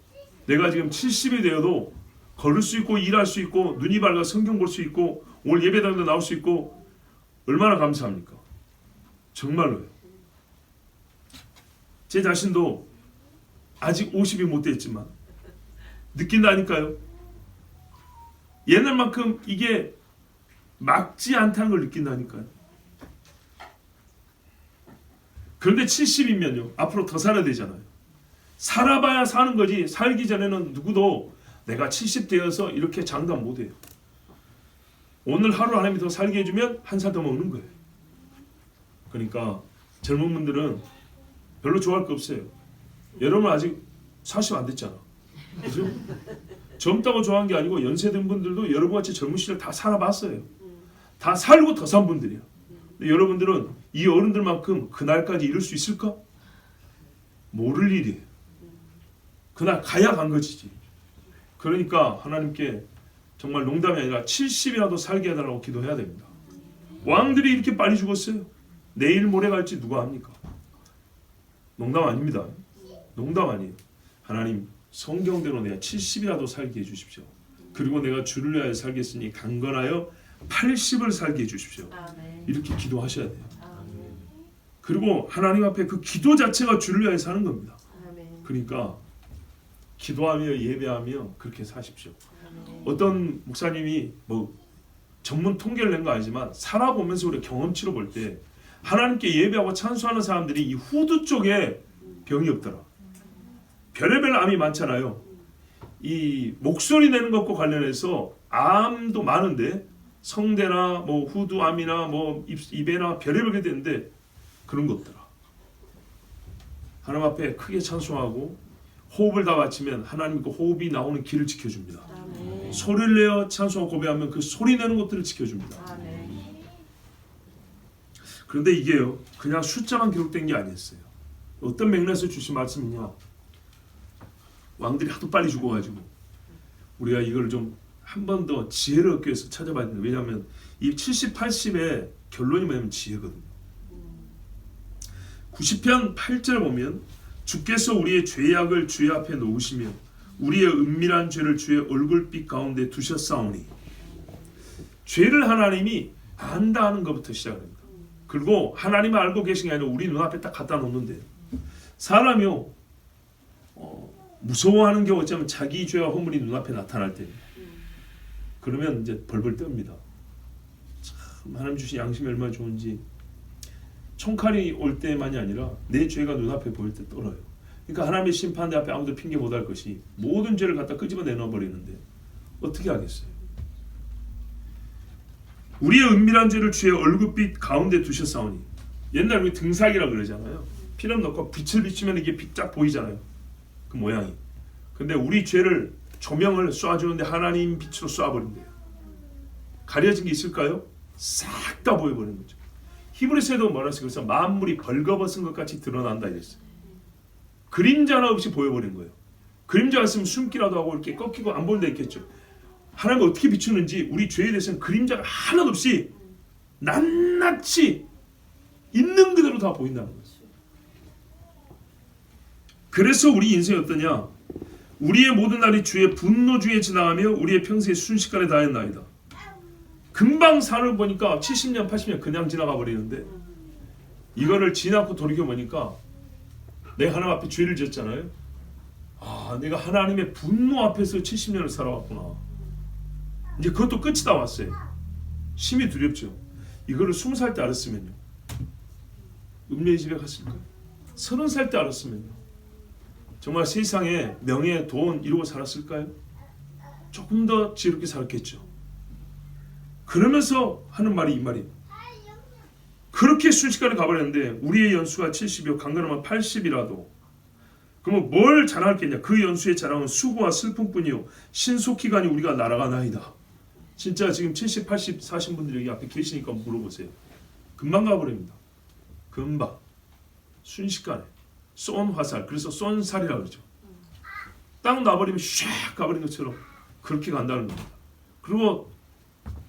A: 내가 지금 70이 되어도 걸을 수 있고 일할 수 있고 눈이 밝아 성경 볼 수 있고 오늘 예배당도 나올 수 있고 얼마나 감사합니까? 정말로요. 제 자신도 아직 50이 못 됐지만 느낀다니까요. 옛날만큼 이게 막지 않다는 걸 느낀다니까요. 그런데 70이면요. 앞으로 더 살아야 되잖아요. 살아봐야 사는 거지 살기 전에는 누구도 내가 70 되어서 이렇게 장담 못해요. 오늘 하루 하나님이 더 살게 해주면 한 살 더 먹는 거예요. 그러니까 젊은 분들은 별로 좋아할 거 없어요. 여러분 아직 40 안 됐잖아. 그죠? 젊다고 좋아한 게 아니고 연세된 분들도 여러분같이 젊은 시절 다 살아봤어요. 다 살고 더 산 분들이야. 근데 여러분들은 이 어른들만큼 그날까지 이룰 수 있을까? 모를 일이에요. 그날 가야 간 것이지. 그러니까 하나님께 정말 농담이 아니라 70이라도 살게 해달라고 기도해야 됩니다. 왕들이 이렇게 빨리 죽었어요. 내일 모레 갈지 누가 합니까? 농담 아닙니다. 농담 아니에요. 하나님 성경대로 내가 70이라도 살게 해주십시오. 그리고 내가 주를 위하여 살겠으니 강건하여 80을 살게 해주십시오. 이렇게 기도하셔야 돼요. 그리고 하나님 앞에 그 기도 자체가 주를 위하여 사는 겁니다. 그러니까 기도하며 예배하며 그렇게 사십시오. 어떤 목사님이 뭐 전문 통계를 낸 거 아니지만 살아보면서 우리 경험치로 볼 때 하나님께 예배하고 찬송하는 사람들이 이 후두 쪽에 병이 없더라. 별의별 암이 많잖아요. 이 목소리 내는 것과 관련해서 암도 많은데 성대나 뭐 후두암이나 뭐 입에나 별의별 게 되는데 그런 거 없더라. 하나님 앞에 크게 찬송하고 호흡을 다 맞추면 하나님 그 호흡이 나오는 길을 지켜줍니다. 아멘. 소리를 내어 찬송하고 고백하면 그 소리 내는 것들을 지켜줍니다. 아멘. 그런데 이게요 그냥 숫자만 기록된 게 아니었어요. 어떤 맥락에서 주신 말씀이냐, 왕들이 하도 빨리 죽어가지고 우리가 이걸 좀 한 번 더 지혜를 얻기 위해서 찾아봐야 됩니다. 왜냐하면 이 70, 80의 결론이 뭐냐면 지혜거든요. 90편 8절 보면 주께서 우리의 죄악을 주의 앞에 놓으시며 우리의 은밀한 죄를 주의 얼굴빛 가운데 두셨사오니, 죄를 하나님이 안다는 것부터 시작합니다. 그리고 하나님을 알고 계신 게 아니라 우리 눈앞에 딱 갖다 놓는데, 사람이요 무서워하는 게 어쩌면 자기 죄와 허물이 눈앞에 나타날 때 그러면 이제 벌벌 떱니다. 참 하나님 주신 양심이 얼마나 좋은지, 총칼이 올 때만이 아니라 내 죄가 눈앞에 보일 때 떨어요. 그러니까 하나님의 심판대 앞에 아무도 핑계 못할 것이 모든 죄를 갖다 끄집어 내놔버리는데 어떻게 하겠어요? 우리의 은밀한 죄를 주의 얼굴빛 가운데 두셨사오니, 옛날 우리 등삭이라 그러잖아요. 피름 넣고 빛을 비추면 이게 빛 쫙 보이잖아요. 그 모양이. 근데 우리 죄를 조명을 쏴주는데 하나님 빛으로 쏴버린대요. 가려진 게 있을까요? 싹 다 보여버리는 거죠. 히브리서에도 뭐라 했어요? 그래서 만물이 벌거벗은 것 같이 드러난다 이랬어요. 그림자 하나 없이 보여버린 거예요. 그림자가 있으면 숨기라도 하고 이렇게 꺾이고 안 보는 데 있겠죠. 하나님은 어떻게 비추는지 우리 죄에 대해서는 그림자가 하나도 없이 낱낱이 있는 그대로 다 보인다는 거예요. 그래서 우리 인생이 어떠냐? 우리의 모든 날이 주의 분노 중에 지나가며 우리의 평생이 순식간에 다했나이다. 금방 산을 보니까 70년 80년 그냥 지나가 버리는데, 이거를 지나고 돌이켜보니까 내가 하나님 앞에 죄를 지었잖아요. 아, 내가 하나님의 분노 앞에서 70년을 살아왔구나. 이제 그것도 끝이 다 왔어요. 심히 두렵죠. 이거를 20살 때 알았으면요, 음녀의 집에 갔을까요? 30살 때 알았으면요, 정말 세상에 명예, 돈 이루고 살았을까요? 조금 더 지혜롭게 살았겠죠. 그러면서 하는 말이 이 말이에요. 그렇게 순식간에 가버렸는데 우리의 연수가 70이요 강건하면 80이라도 그러면 뭘 자랑할겠냐? 그 연수의 자랑은 수고와 슬픔뿐이요 신속히 가니 우리가 날아가나이다. 진짜 지금 70, 80 사신 분들이 여기 앞에 계시니까 물어보세요. 금방 가버립니다. 금방 순식간에 쏜 화살, 그래서 쏜 살이라고 그러죠. 딱 놔버리면 샥 가버린 것처럼 그렇게 간다는 겁니다. 그리고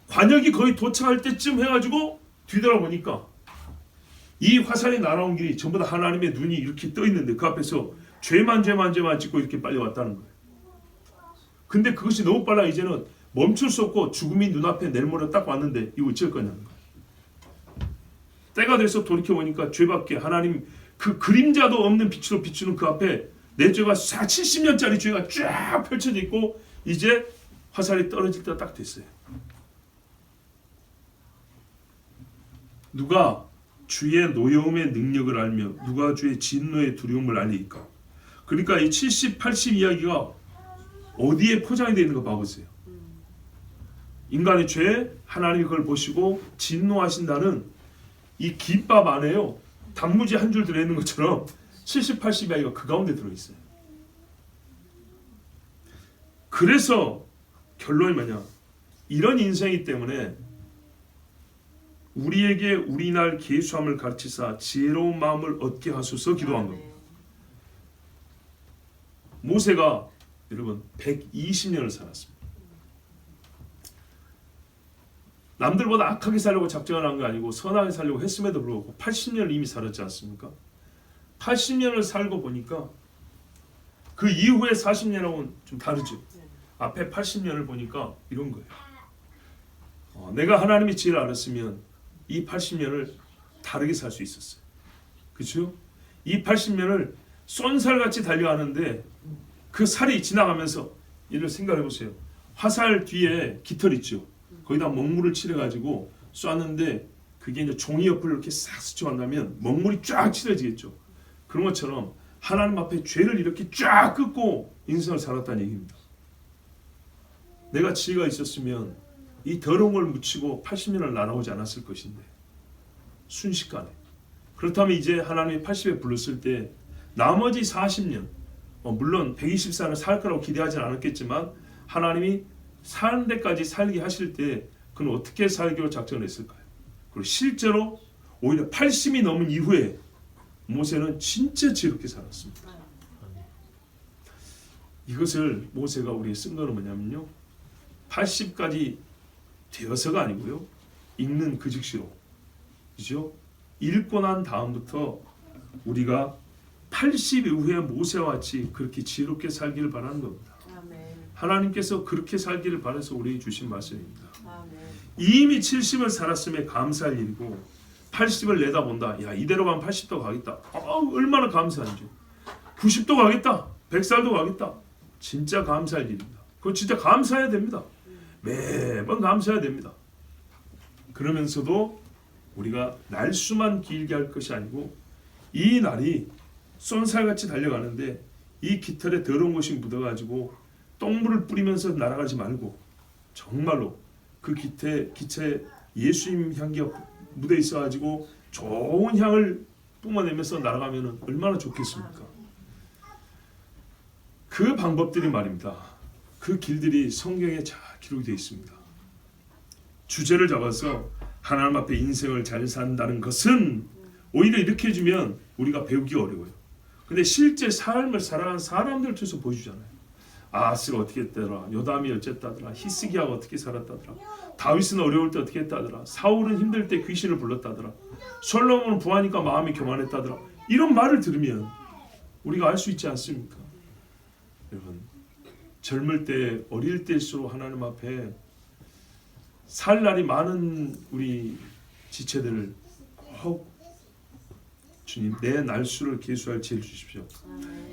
A: 관역이 거의 도착할 때쯤 해가지고 뒤돌아보니까 이 화살이 날아온 길이 전부 다 하나님의 눈이 이렇게 떠 있는데 그 앞에서 죄만 짓고 이렇게 빨리 왔다는 거예요. 근데 그것이 너무 빨라 이제는 멈출 수 없고 죽음이 눈앞에 내일모레 딱 왔는데 이거 어쩔 거냐는 거예요. 때가 돼서 돌이켜보니까 죄밖에 하나님 그 그림자도 없는 빛으로 비추는 그 앞에 내 죄가 70년짜리 죄가 쫙 펼쳐져 있고 이제 화살이 떨어질 때가 딱 됐어요. 누가 주의 노여움의 능력을 알며 누가 주의 진노의 두려움을 알리까? 그러니까 이 70, 80 이야기가 어디에 포장이 되어 있는 거 봐보세요. 인간의 죄, 하나님이 그걸 보시고 진노하신다는 이 김밥 안에요. 단무지 한 줄 들어있는 것처럼 70, 80 이야기가 그 가운데 들어있어요. 그래서 결론이 뭐냐? 이런 인생이기 때문에 우리에게 우리날 계수함을 가르치사 지혜로운 마음을 얻게 하소서 기도한 겁니다. 모세가 여러분 120년을 살았습니다. 남들보다 악하게 살려고 작정을 한 거 아니고 선하게 살려고 했음에도 불구하고 80년을 이미 살았지 않습니까? 80년을 살고 보니까 그 이후에 40년하고는 좀 다르죠. 앞에 80년을 보니까 이런 거예요. 내가 하나님의 지혜를 알았으면 이 80년을 다르게 살 수 있었어요. 그렇죠? 이 80년을 쏜살같이 달려가는데 그 살이 지나가면서 이를 생각해 보세요. 화살 뒤에 깃털 있죠. 거기다 먹물을 칠해가지고 쐈는데 그게 이제 종이 옆을 이렇게 싹 스쳐간다면 먹물이 쫙 칠해지겠죠. 그런 것처럼 하나님 앞에 죄를 이렇게 쫙 긋고 인생을 살았다는 얘기입니다. 내가 지혜가 있었으면 이 더러운 걸 묻히고 80년을 날아오지 않았을 것인데 순식간에. 그렇다면 이제 하나님이 80에 불렀을 때 나머지 40년 물론 120살을 살 거라고 기대하지는 않았겠지만 하나님이 사는 데까지 살게 하실 때 그는 어떻게 살기로 작정을 했을까요? 그리고 실제로 오히려 80이 넘은 이후에 모세는 진짜 지혜롭게 살았습니다. 이것을 모세가 우리에 쓴 거는 뭐냐면요, 80까지 되어서가 아니고요, 읽는 그 즉시로, 그죠? 읽고 난 다음부터 우리가 80 이후에 모세와 같이 그렇게 지혜롭게 살기를 바라는 겁니다. 하나님께서 그렇게 살기를 바라서 우리에게 주신 말씀입니다. 이미 70을 살았음에 감사할 일이고 80을 내다본다. 야, 이대로 가면 80도 가겠다. 얼마나 감사한지. 90도 가겠다. 100살도 가겠다. 진짜 감사할 일입니다. 그거 진짜 감사해야 됩니다. 매번 감사해야 됩니다. 그러면서도 우리가 날수만 길게 할 것이 아니고 이 날이 쏜살같이 달려가는데 이 깃털에 더러운 것이 묻어가지고 똥물을 뿌리면서 날아가지 말고 정말로 그 기체에 예수님 향기가 묻어 있어가지고 좋은 향을 뿜어내면서 날아가면 얼마나 좋겠습니까? 그 방법들이 말입니다. 그 길들이 성경에 잘 기록이 되어 있습니다. 주제를 잡아서 하나님 앞에 인생을 잘 산다는 것은 오히려 이렇게 해주면 우리가 배우기 어려워요. 근데 실제 삶을 살아가는 사람들 통해서 보여주잖아요. 아하스가 어떻게 했다더라, 요담이 어쨌다더라, 히스기야가 어떻게 살았다더라, 다윗은 어려울 때 어떻게 했다더라, 사울은 힘들 때 귀신을 불렀다더라, 솔로몬은 부하니까 마음이 교만했다더라. 이런 말을 들으면 우리가 알 수 있지 않습니까? 여러분, 젊을 때 어릴 때일수록 하나님 앞에 살 날이 많은 우리 지체들을 꼭 주님 내 날수를 계수할 지혜를 주십시오.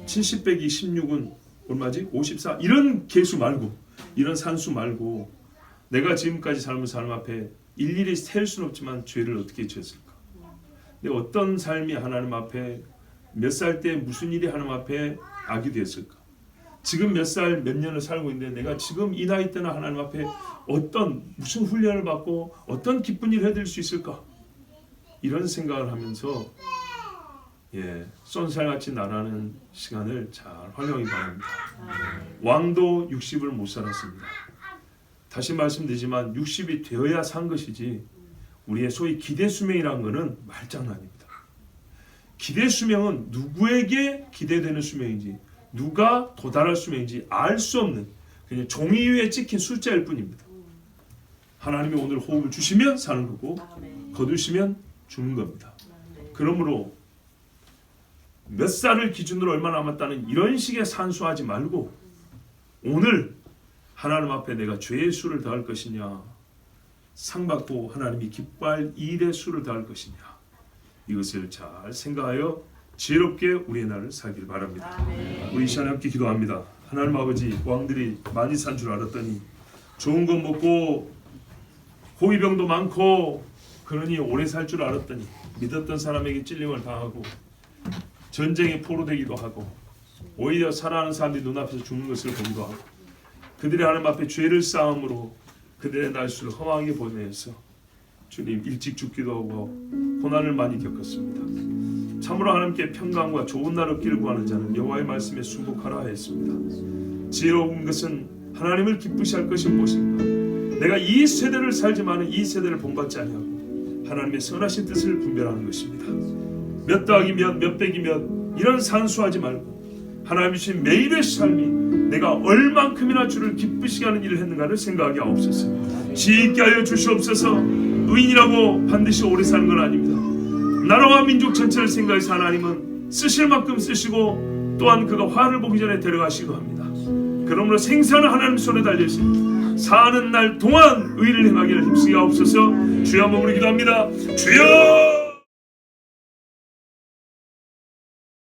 A: 70 빼기 16은 얼마지? 54. 이런 계수 말고, 이런 산수 말고 내가 지금까지 삶을 하나님 앞에 일일이 셀 수는 없지만 죄를 어떻게 지었을까? 내가 어떤 삶이 하나님 앞에 몇 살 때 무슨 일이 하나님 앞에 악이 되었을까? 지금 몇 살 몇 년을 살고 있는데 내가 지금 이 나이 때나 하나님 앞에 무슨 훈련을 받고 어떤 기쁜 일을 해드릴 수 있을까? 이런 생각을 하면서 쏜살같이 나라는 시간을 잘 활용하기 바랍니다. 왕도 60을 못 살았습니다. 다시 말씀드리지만 60이 되어야 산 것이지 우리의 소위 기대 수명이라는 것은 말장난입니다. 기대 수명은 누구에게 기대되는 수명인지 누가 도달할 수명인지 알 수 없는 그냥 종이 위에 찍힌 숫자일 뿐입니다. 하나님이 오늘 호흡을 주시면 사는 거고 거두시면 죽는 겁니다. 그러므로 몇 살을 기준으로 얼마 남았다는 이런 식의 산수하지 말고 오늘 하나님 앞에 내가 죄의 수를 더할 것이냐, 상 받고 하나님이 기뻐할 일의 수를 더할 것이냐, 이것을 잘 생각하여 지혜롭게 우리의 날을 살길 바랍니다. 우리 이 시간에 함께 기도합니다. 하나님 아버지, 왕들이 많이 산 줄 알았더니 좋은 것 먹고 호위병도 많고 그러니 오래 살 줄 알았더니 믿었던 사람에게 찔림을 당하고 전쟁에 포로되기도 하고 오히려 살아가는 사람들이 눈앞에서 죽는 것을 보기도 하고 그들이 하나님 앞에 죄를 쌓음으로 그들의 날수를 허망하게 보내서 주님 일찍 죽기도 하고 고난을 많이 겪었습니다. 참으로 하나님께 평강과 좋은 날 얻기를 구하는 자는 여호와의 말씀에 순복하라 했습니다. 지혜로운 것은 하나님을 기쁘시 할 것이 무엇인가? 내가 이 세대를 살지만 이 세대를 본받지 아니하고 하나님의 선하신 뜻을 분별하는 것입니다. 몇 더하기 몇 빼기 몇 이런 산수하지 말고 하나님 주신 매일의 삶이 내가 얼만큼이나 주를 기쁘시게 하는 일을 했는가를 생각하게 하옵소서. 지혜 있게 하여 주시옵소서. 의인이라고 반드시 오래 사는 건 아닙니다. 나라와 민족 전체를 생각해서 하나님은 쓰실 만큼 쓰시고 또한 그가 화를 보기 전에 데려가시기도 합니다. 그러므로 생사는 하나님 손에 달려있습니다. 사는 날 동안 의를 행하기를 힘쓰게 하옵소서. 주여 한번 우리 기도합니다. 주여